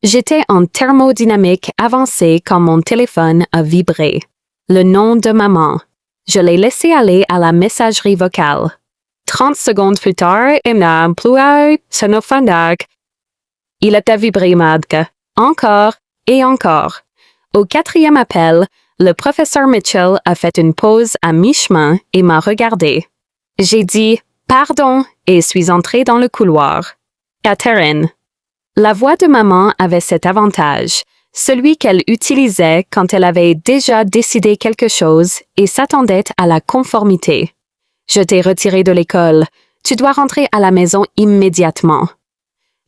J'étais en thermodynamique avancée quand mon téléphone a vibré. Le nom de maman. Je l'ai laissé aller à la messagerie vocale. 30 secondes plus tard, il n'a plus sonophonique. Il a vibré, Madke. Encore et encore. Au 4e appel, le professeur Mitchell a fait une pause à mi-chemin et m'a regardé. J'ai dit « Pardon » et suis entrée dans le couloir. Catherine. La voix de maman avait cet avantage, celui qu'elle utilisait quand elle avait déjà décidé quelque chose et s'attendait à la conformité. Je t'ai retiré de l'école. Tu dois rentrer à la maison immédiatement.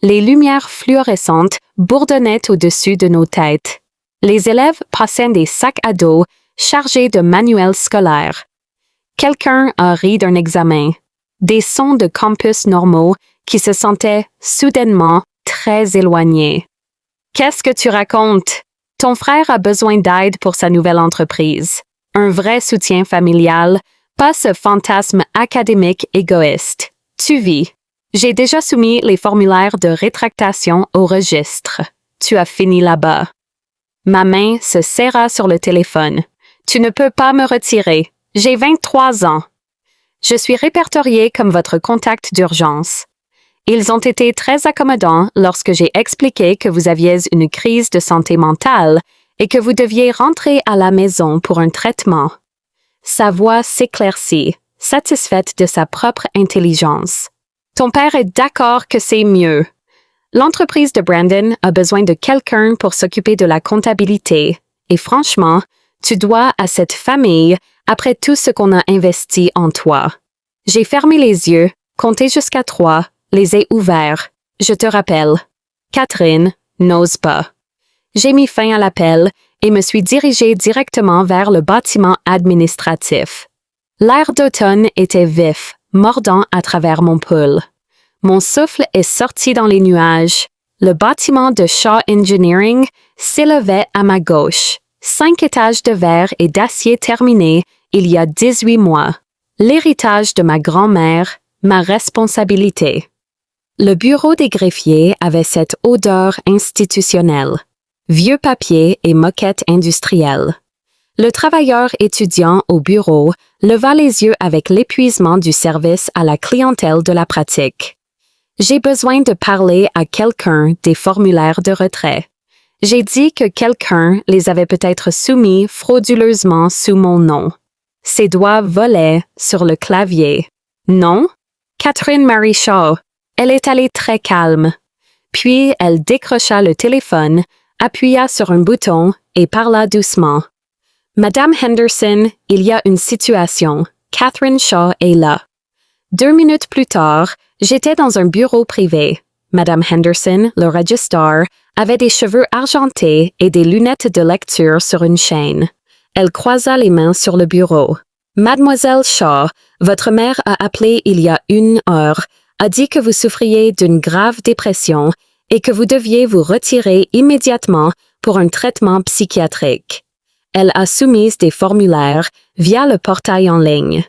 Les lumières fluorescentes bourdonnaient au-dessus de nos têtes. Les élèves passaient des sacs à dos chargés de manuels scolaires. Quelqu'un a ri d'un examen. Des sons de campus normaux qui se sentaient soudainement très éloignés. Qu'est-ce que tu racontes? Ton frère a besoin d'aide pour sa nouvelle entreprise. Un vrai soutien familial, pas ce fantasme académique égoïste. Tu vis. J'ai déjà soumis les formulaires de rétractation au registre. Tu as fini là-bas. Ma main se serra sur le téléphone. Tu ne peux pas me retirer. J'ai 23 ans. Je suis répertoriée comme votre contact d'urgence. Ils ont été très accommodants lorsque j'ai expliqué que vous aviez une crise de santé mentale et que vous deviez rentrer à la maison pour un traitement. Sa voix s'éclaircit, satisfaite de sa propre intelligence. Ton père est d'accord que c'est mieux. L'entreprise de Brandon a besoin de quelqu'un pour s'occuper de la comptabilité, et franchement, tu dois à cette famille après tout ce qu'on a investi en toi. J'ai fermé les yeux, compté jusqu'à 3, les ai ouverts. Je te rappelle. Catherine, n'ose pas. J'ai mis fin à l'appel et me suis dirigée directement vers le bâtiment administratif. L'air d'automne était vif, mordant à travers mon pull. Mon souffle est sorti dans les nuages. Le bâtiment de Shaw Engineering s'élevait à ma gauche. 5 étages de verre et d'acier terminés il y a 18 mois. L'héritage de ma grand-mère, ma responsabilité. Le bureau des greffiers avait cette odeur institutionnelle. Vieux papier et moquette industrielle. Le travailleur étudiant au bureau leva les yeux avec l'épuisement du service à la clientèle de la pratique. J'ai besoin de parler à quelqu'un des formulaires de retrait. J'ai dit que quelqu'un les avait peut-être soumis frauduleusement sous mon nom. Ses doigts volaient sur le clavier. Non? Catherine Mary Shaw. Elle est allée très calme. Puis elle décrocha le téléphone, appuya sur un bouton et parla doucement. Madame Henderson, il y a une situation. Catherine Shaw est là. 2 minutes plus tard, j'étais dans un bureau privé. Madame Henderson, le registrar, avait des cheveux argentés et des lunettes de lecture sur une chaîne. Elle croisa les mains sur le bureau. Mademoiselle Shaw, votre mère a appelé il y a 1 heure, a dit que vous souffriez d'une grave dépression et que vous deviez vous retirer immédiatement pour un traitement psychiatrique. Elle a soumis des formulaires via le portail en ligne.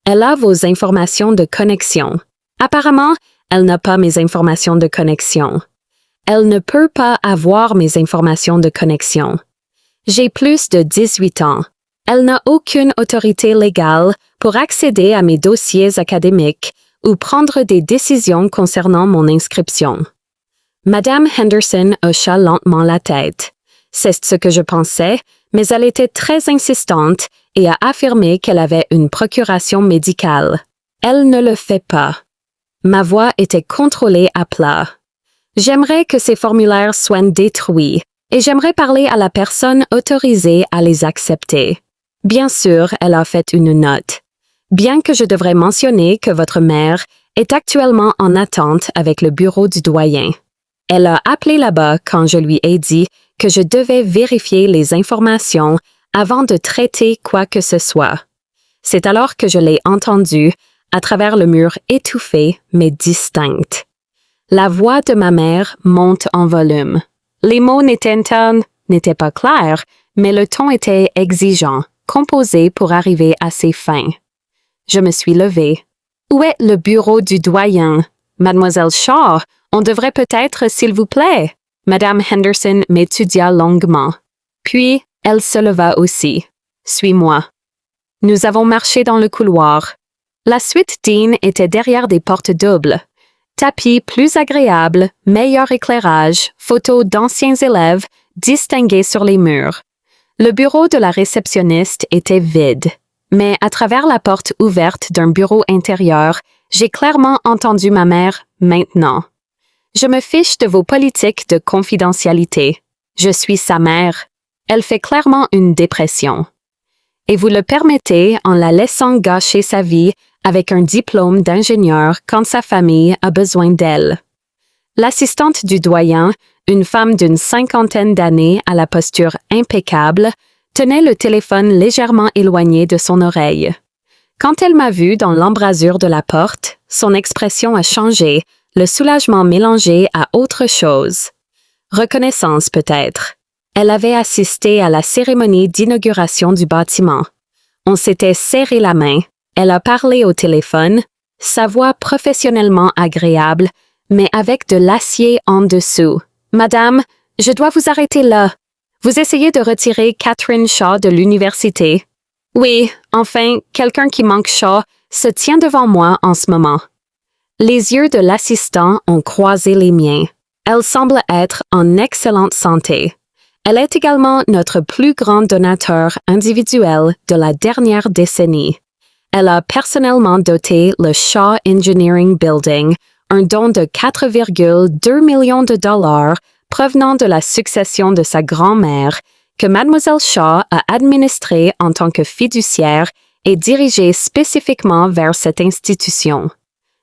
Elle a vos informations de connexion. Apparemment, elle n'a pas mes informations de connexion. Elle ne peut pas avoir mes informations de connexion. J'ai plus de 18 ans. Elle n'a aucune autorité légale pour accéder à mes dossiers académiques ou prendre des décisions concernant mon inscription. Madame Henderson hocha lentement la tête. C'est ce que je pensais, mais elle était très insistante et a affirmé qu'elle avait une procuration médicale. Elle ne le fait pas. Ma voix était contrôlée à plat. J'aimerais que ces formulaires soient détruits et j'aimerais parler à la personne autorisée à les accepter. Bien sûr, elle a fait une note. Bien que je devrais mentionner que votre mère est actuellement en attente avec le bureau du doyen. Elle a appelé là-bas quand je lui ai dit que je devais vérifier les informations avant de traiter quoi que ce soit. C'est alors que je l'ai entendue à travers le mur étouffé mais distinct. La voix de ma mère monte en volume. Les mots n'étaient pas clairs, mais le ton était exigeant, composé pour arriver à ses fins. Je me suis levée. Où est le bureau du doyen? Mademoiselle Shaw, on devrait peut-être, s'il vous plaît. Madame Henderson m'étudia longuement. Puis, elle se leva aussi. Suis-moi. Nous avons marché dans le couloir. La suite Dean était derrière des portes doubles. Tapis plus agréable, meilleur éclairage, photos d'anciens élèves distinguées sur les murs. Le bureau de la réceptionniste était vide, mais à travers la porte ouverte d'un bureau intérieur, j'ai clairement entendu ma mère « maintenant ». Je me fiche de vos politiques de confidentialité. Je suis sa mère. Elle fait clairement une dépression. Et vous le permettez en la laissant gâcher sa vie avec un diplôme d'ingénieur quand sa famille a besoin d'elle. L'assistante du doyen, une femme d'une 50aine d'années à la posture impeccable, tenait le téléphone légèrement éloigné de son oreille. Quand elle m'a vu dans l'embrasure de la porte, son expression a changé, le soulagement mélangé à autre chose. Reconnaissance peut-être. Elle avait assisté à la cérémonie d'inauguration du bâtiment. On s'était serré la main. Elle a parlé au téléphone, sa voix professionnellement agréable, mais avec de l'acier en dessous. « Madame, je dois vous arrêter là. Vous essayez de retirer Catherine Shaw de l'université. » « Oui, enfin, quelqu'un qui manque Shaw se tient devant moi en ce moment. » Les yeux de l'assistant ont croisé les miens. Elle semble être en excellente santé. Elle est également notre plus grand donateur individuel de la dernière décennie. Elle a personnellement doté le Shaw Engineering Building, un don de 4,2 millions de dollars provenant de la succession de sa grand-mère, que Mademoiselle Shaw a administré en tant que fiduciaire et dirigé spécifiquement vers cette institution.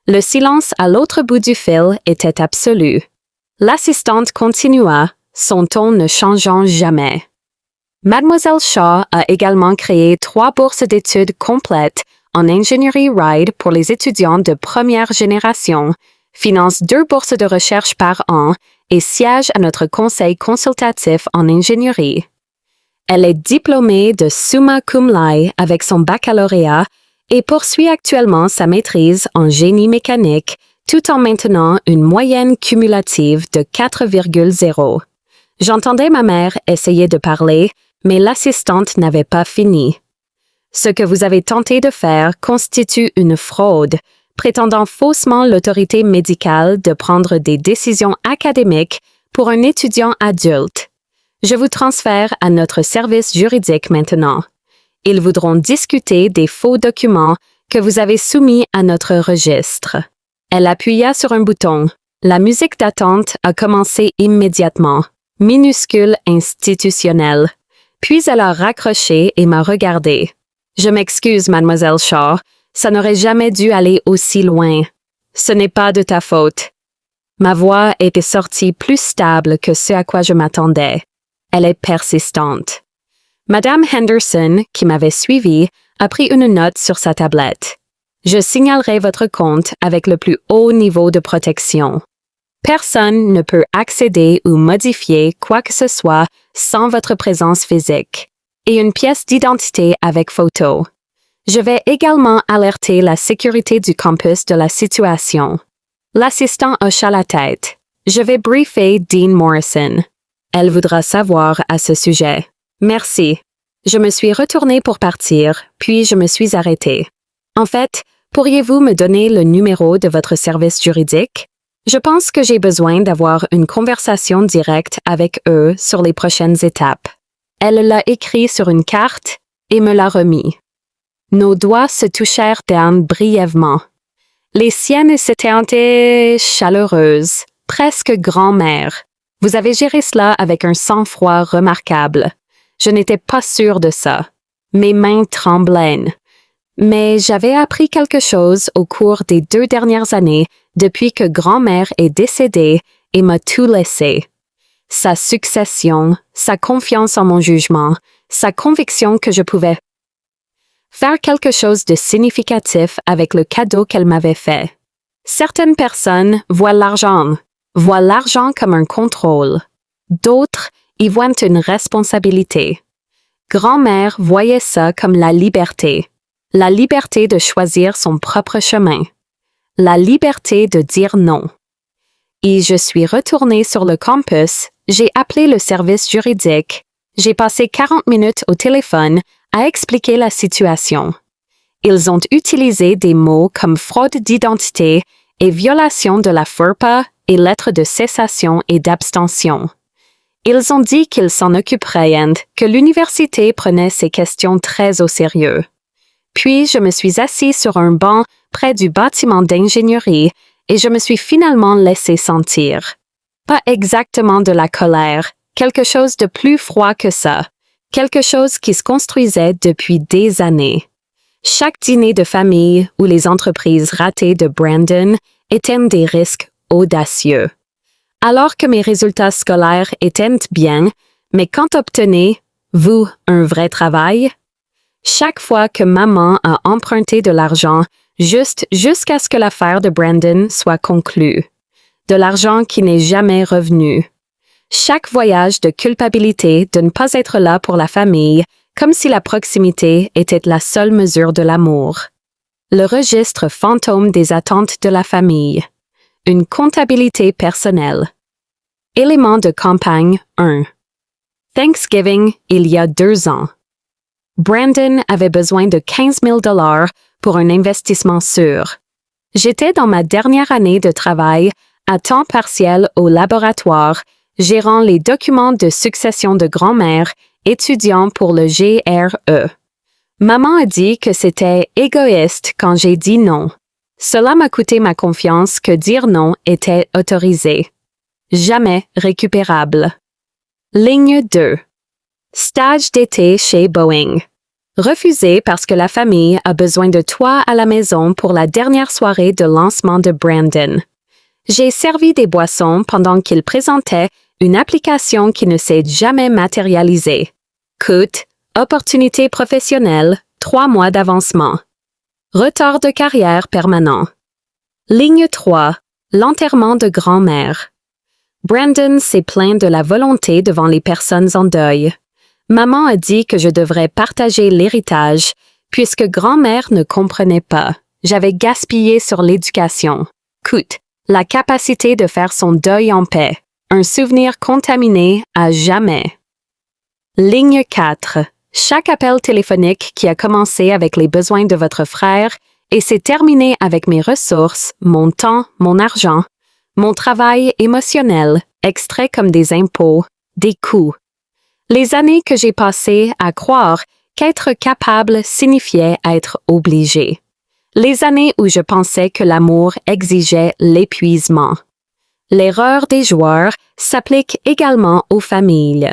Le silence à l'autre bout du fil était absolu. L'assistante continua, son ton ne changeant jamais. Mademoiselle Shaw a également créé 3 bourses d'études complètes en ingénierie RIDE pour les étudiants de première génération, finance 2 bourses de recherche par an et siège à notre conseil consultatif en ingénierie. Elle est diplômée de summa cum laude avec son baccalauréat et poursuit actuellement sa maîtrise en génie mécanique tout en maintenant une moyenne cumulative de 4,0. J'entendais ma mère essayer de parler, mais l'assistante n'avait pas fini. Ce que vous avez tenté de faire constitue une fraude, prétendant faussement l'autorité médicale de prendre des décisions académiques pour un étudiant adulte. Je vous transfère à notre service juridique maintenant. Ils voudront discuter des faux documents que vous avez soumis à notre registre. Elle appuya sur un bouton. La musique d'attente a commencé immédiatement. Minuscule institutionnelle. Puis elle a raccroché et m'a regardé. Je m'excuse, Mademoiselle Shaw. Ça n'aurait jamais dû aller aussi loin. Ce n'est pas de ta faute. Ma voix était sortie plus stable que ce à quoi je m'attendais. Elle est persistante. Madame Henderson, qui m'avait suivi, a pris une note sur sa tablette. Je signalerai votre compte avec le plus haut niveau de protection. Personne ne peut accéder ou modifier quoi que ce soit sans votre présence physique. Et une pièce d'identité avec photo. Je vais également alerter la sécurité du campus de la situation. L'assistant hocha la tête. Je vais briefer Dean Morrison. Elle voudra savoir à ce sujet. Merci. Je me suis retournée pour partir, puis je me suis arrêtée. En fait, pourriez-vous me donner le numéro de votre service juridique? Je pense que j'ai besoin d'avoir une conversation directe avec eux sur les prochaines étapes. Elle l'a écrit sur une carte et me l'a remis. Nos doigts se touchèrent d'âme brièvement. Les siennes s'étaient chaleureuses, presque grand-mère. Vous avez géré cela avec un sang-froid remarquable. Je n'étais pas sûre de ça. Mes mains tremblaient. Mais j'avais appris quelque chose au cours des 2 dernières années depuis que grand-mère est décédée et m'a tout laissé. Sa succession, sa confiance en mon jugement, sa conviction que je pouvais faire quelque chose de significatif avec le cadeau qu'elle m'avait fait. Certaines personnes voient l'argent comme un contrôle. D'autres y voient une responsabilité. Grand-mère voyait ça comme la liberté de choisir son propre chemin, la liberté de dire non. et je suis retournée sur le campus, j'ai appelé le service juridique. J'ai passé 40 minutes au téléphone à expliquer la situation. Ils ont utilisé des mots comme fraude d'identité et violation de la FERPA et lettre de cessation et d'abstention. Ils ont dit qu'ils s'en occuperaient et que l'université prenait ces questions très au sérieux. Puis je me suis assis sur un banc près du bâtiment d'ingénierie et je me suis finalement laissé sentir. Pas exactement de la colère, quelque chose de plus froid que ça, quelque chose qui se construisait depuis des années. Chaque dîner de famille ou les entreprises ratées de Brandon étaient des risques audacieux. Alors que mes résultats scolaires étaient bien, mais quand obtenez, vous, un vrai travail? Chaque fois que maman a emprunté de l'argent, jusqu'à ce que l'affaire de Brandon soit conclue. De l'argent qui n'est jamais revenu. Chaque voyage de culpabilité de ne pas être là pour la famille, comme si la proximité était la seule mesure de l'amour. Le registre fantôme des attentes de la famille. Une comptabilité personnelle. Élément de campagne 1. Thanksgiving, il y a 2 ans. Brandon avait besoin de 15 000 $ pour un investissement sûr. J'étais dans ma dernière année de travail à temps partiel au laboratoire, gérant les documents de succession de grand-mère, étudiant pour le GRE. Maman a dit que c'était égoïste quand j'ai dit non. Cela m'a coûté ma confiance que dire non était autorisé. Jamais récupérable. Ligne 2. Stage d'été chez Boeing. Refusé parce que la famille a besoin de toi à la maison pour la dernière soirée de lancement de Brandon. J'ai servi des boissons pendant qu'il présentait une application qui ne s'est jamais matérialisée. Coût, opportunité professionnelle, 3 mois d'avancement. Retard de carrière permanent. Ligne 3. L'enterrement de grand-mère. Brandon s'est plaint de la volonté devant les personnes en deuil. Maman a dit que je devrais partager l'héritage, puisque grand-mère ne comprenait pas. J'avais gaspillé sur l'éducation. Coût, la capacité de faire son deuil en paix. Un souvenir contaminé à jamais. Ligne 4. Chaque appel téléphonique qui a commencé avec les besoins de votre frère et s'est terminé avec mes ressources, mon temps, mon argent, mon travail émotionnel, extrait comme des impôts, des coûts. Les années que j'ai passées à croire qu'être capable signifiait être obligé. Les années où je pensais que l'amour exigeait l'épuisement. L'erreur des joueurs s'applique également aux familles.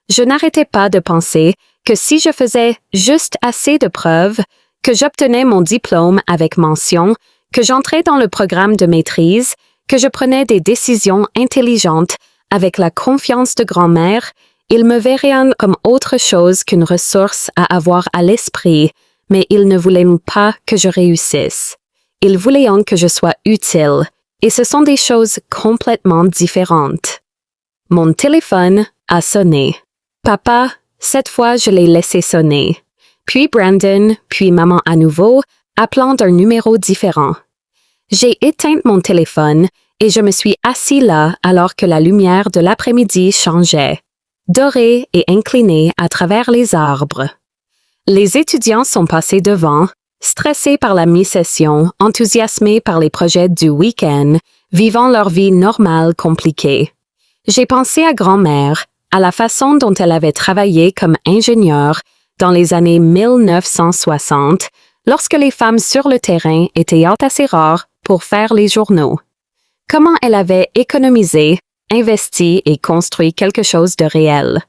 Je n'arrêtais pas de penser que si je faisais juste assez de preuves, que j'obtenais mon diplôme avec mention, que j'entrais dans le programme de maîtrise, que je prenais des décisions intelligentes avec la confiance de grand-mère, ils me verraient comme autre chose qu'une ressource à avoir à l'esprit, mais ils ne voulaient pas que je réussisse. Ils voulaient que je sois utile, et ce sont des choses complètement différentes. Mon téléphone a sonné. Papa, cette fois je l'ai laissé sonner. Puis Brandon, puis maman à nouveau, appelant d'un numéro différent. J'ai éteint mon téléphone et je me suis assis là alors que la lumière de l'après-midi changeait, dorée et inclinée à travers les arbres. Les étudiants sont passés devant, stressés par la mi-session, enthousiasmés par les projets du week-end, vivant leur vie normale compliquée. J'ai pensé à grand-mère, à la façon dont elle avait travaillé comme ingénieure dans les années 1960, lorsque les femmes sur le terrain étaient assez rares pour faire les journaux. Comment elle avait économisé, investi et construit quelque chose de réel.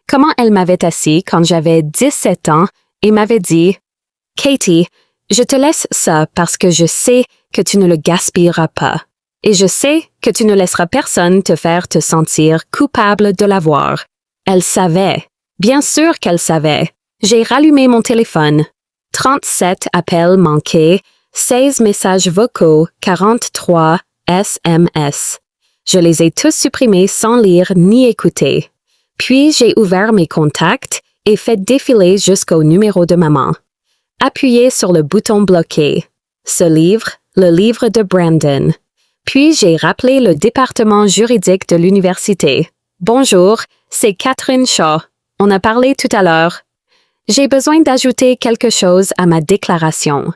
Comment elle m'avait assis quand j'avais 17 ans et m'avait dit « Katie, je te laisse ça parce que je sais que tu ne le gaspilleras pas. Et je sais que tu ne laisseras personne te faire te sentir coupable de l'avoir. » Elle savait. Bien sûr qu'elle savait. J'ai rallumé mon téléphone. 37 appels manqués, 16 messages vocaux, 43 SMS. Je les ai tous supprimés sans lire ni écouter. Puis j'ai ouvert mes contacts et fait défiler jusqu'au numéro de maman. Appuyez sur le bouton bloqué. Ce livre, le livre de Brandon. Puis j'ai rappelé le département juridique de l'université. Bonjour, c'est Catherine Shaw. On a parlé tout à l'heure. J'ai besoin d'ajouter quelque chose à ma déclaration.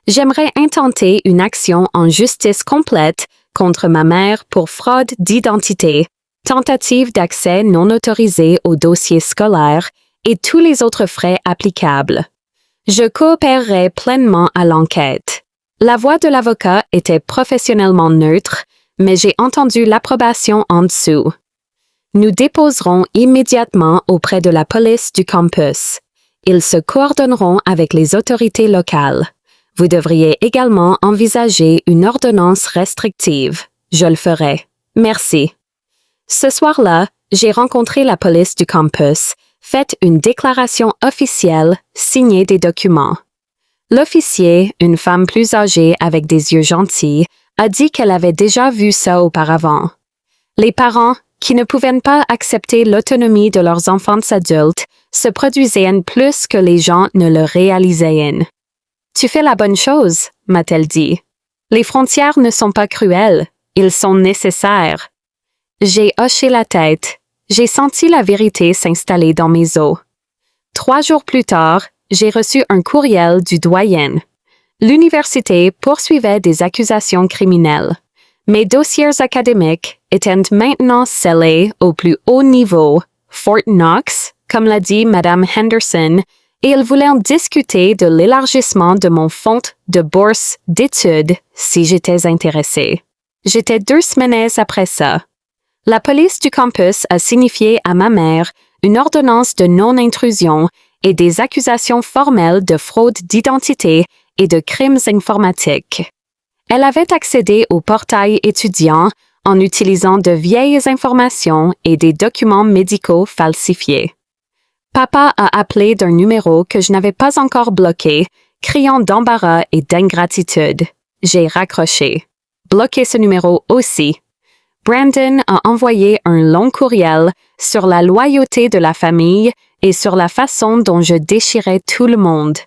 J'aimerais intenter une action en justice complète contre ma mère pour fraude d'identité, tentative d'accès non autorisé au dossier scolaire et tous les autres frais applicables. Je coopérerai pleinement à l'enquête. La voix de l'avocat était professionnellement neutre, mais j'ai entendu l'approbation en dessous. Nous déposerons immédiatement auprès de la police du campus. Ils se coordonneront avec les autorités locales. Vous devriez également envisager une ordonnance restrictive. Je le ferai. Merci. Ce soir-là, j'ai rencontré la police du campus, fait une déclaration officielle, signé des documents. L'officier, une femme plus âgée avec des yeux gentils, a dit qu'elle avait déjà vu ça auparavant. Les parents, qui ne pouvaient pas accepter l'autonomie de leurs enfants adultes, se produisaient plus que les gens ne le réalisaient. Tu fais la bonne chose, m'a-t-elle dit. Les frontières ne sont pas cruelles, ils sont nécessaires. J'ai hoché la tête. J'ai senti la vérité s'installer dans mes os. 3 jours plus tard, j'ai reçu un courriel du doyen. L'université poursuivait des accusations criminelles. Mes dossiers académiques étaient maintenant scellés au plus haut niveau, Fort Knox, comme l'a dit Madame Henderson, et ils voulaient en discuter de l'élargissement de mon fonds de bourse d'études si j'étais intéressée. J'étais 2 semaines après ça. La police du campus a signifié à ma mère une ordonnance de non-intrusion et des accusations formelles de fraude d'identité et de crimes informatiques. Elle avait accédé au portail étudiant en utilisant de vieilles informations et des documents médicaux falsifiés. Papa a appelé d'un numéro que je n'avais pas encore bloqué, criant d'embarras et d'ingratitude. J'ai raccroché. Bloqué ce numéro aussi. Brandon a envoyé un long courriel sur la loyauté de la famille et sur la façon dont je déchirais tout le monde.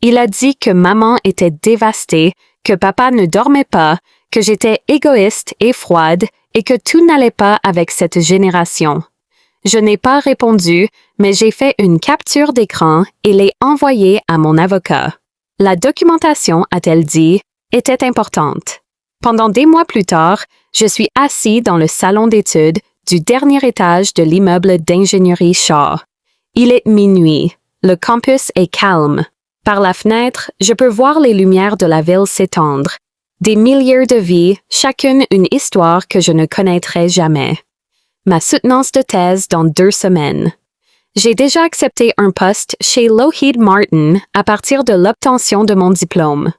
Il a dit que maman était dévastée, que papa ne dormait pas, que j'étais égoïste et froide et que tout n'allait pas avec cette génération. Je n'ai pas répondu, mais j'ai fait une capture d'écran et l'ai envoyée à mon avocat. La documentation, a-t-elle dit, était importante. Pendant des mois plus tard, je suis assis dans le salon d'études du dernier étage de l'immeuble d'ingénierie Shaw. Il est minuit. Le campus est calme. Par la fenêtre, je peux voir les lumières de la ville s'étendre. Des milliers de vies, chacune une histoire que je ne connaîtrai jamais. Ma soutenance de thèse dans 2 semaines. J'ai déjà accepté un poste chez Lockheed Martin à partir de l'obtention de mon diplôme.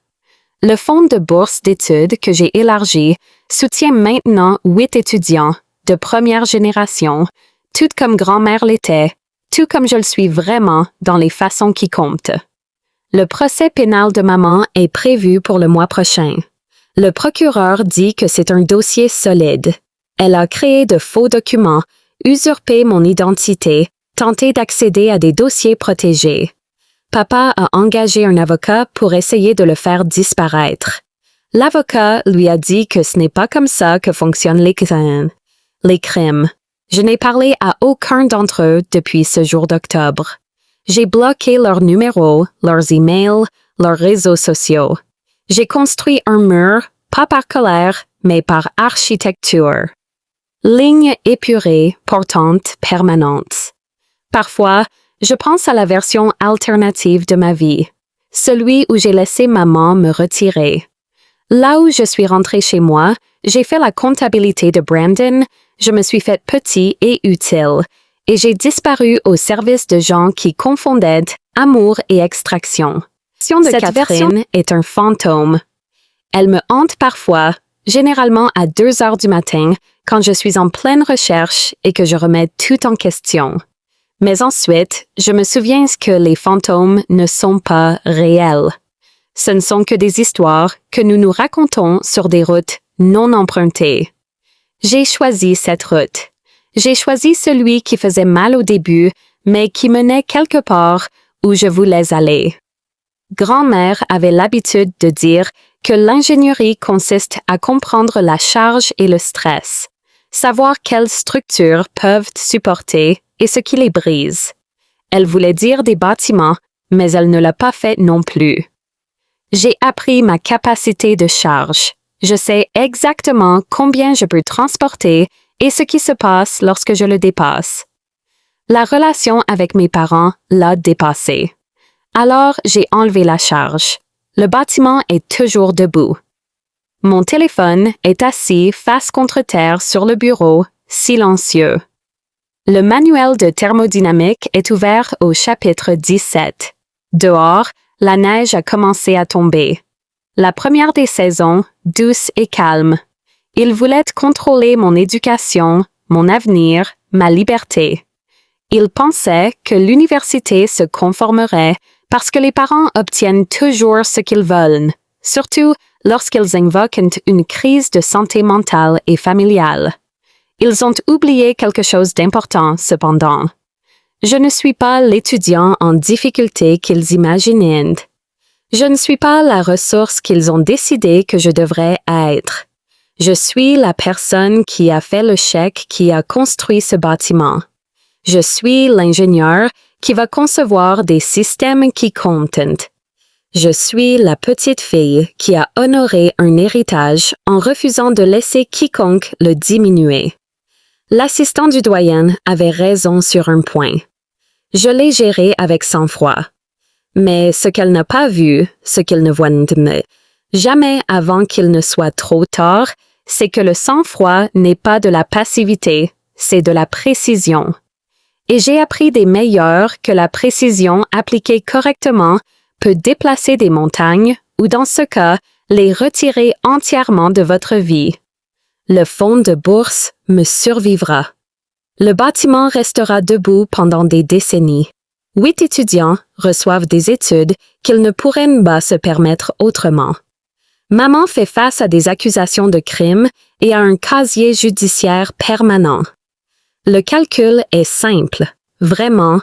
Le fonds de bourse d'études que j'ai élargi soutient maintenant 8 étudiants de première génération, tout comme grand-mère l'était, tout comme je le suis vraiment dans les façons qui comptent. Le procès pénal de maman est prévu pour le mois prochain. Le procureur dit que c'est un dossier solide. Elle a créé de faux documents, usurpé mon identité, tenté d'accéder à des dossiers protégés. Papa a engagé un avocat pour essayer de le faire disparaître. L'avocat lui a dit que ce n'est pas comme ça que fonctionnent les crimes. Je n'ai parlé à aucun d'entre eux depuis ce jour d'octobre. J'ai bloqué leurs numéros, leurs emails, leurs réseaux sociaux. J'ai construit un mur, pas par colère, mais par architecture. Ligne épurée, portante, permanente. Parfois, je pense à la version alternative de ma vie, celui où j'ai laissé maman me retirer. Là où je suis rentrée chez moi, j'ai fait la comptabilité de Brandon, je me suis faite petit et utile, et j'ai disparu au service de gens qui confondaient amour et extraction. Cette version est un fantôme. Elle me hante parfois, généralement à 2 heures du matin, quand je suis en pleine recherche et que je remets tout en question. Mais ensuite, je me souviens que les fantômes ne sont pas réels. Ce ne sont que des histoires que nous nous racontons sur des routes non empruntées. J'ai choisi cette route. J'ai choisi celui qui faisait mal au début, mais qui menait quelque part où je voulais aller. Grand-mère avait l'habitude de dire que l'ingénierie consiste à comprendre la charge et le stress, savoir quelles structures peuvent supporter et ce qui les brise. Elle voulait dire des bâtiments, mais elle ne l'a pas fait non plus. J'ai appris ma capacité de charge. Je sais exactement combien je peux transporter et ce qui se passe lorsque je le dépasse. La relation avec mes parents l'a dépassé. Alors, j'ai enlevé la charge. Le bâtiment est toujours debout. Mon téléphone est assis face contre terre sur le bureau, silencieux. Le manuel de thermodynamique est ouvert au chapitre 17. Dehors, la neige a commencé à tomber. La première des saisons, douce et calme. Il voulait contrôler mon éducation, mon avenir, ma liberté. Il pensait que l'université se conformerait parce que les parents obtiennent toujours ce qu'ils veulent, surtout lorsqu'ils invoquent une crise de santé mentale et familiale. Ils ont oublié quelque chose d'important, cependant. Je ne suis pas l'étudiant en difficulté qu'ils imaginaient. Je ne suis pas la ressource qu'ils ont décidé que je devrais être. Je suis la personne qui a fait le chèque qui a construit ce bâtiment. Je suis l'ingénieur qui va concevoir des systèmes qui comptent. Je suis la petite fille qui a honoré un héritage en refusant de laisser quiconque le diminuer. L'assistant du doyen avait raison sur un point. Je l'ai géré avec sang-froid. Mais ce qu'elle n'a pas vu, ce qu'il ne voit jamais avant qu'il ne soit trop tard, c'est que le sang-froid n'est pas de la passivité, c'est de la précision. Et j'ai appris des meilleurs que la précision appliquée correctement peut déplacer des montagnes ou, dans ce cas, les retirer entièrement de votre vie. Le fonds de bourse me survivra. Le bâtiment restera debout pendant des décennies. 8 étudiants reçoivent des études qu'ils ne pourraient pas se permettre autrement. Maman fait face à des accusations de crime et à un casier judiciaire permanent. Le calcul est simple, vraiment.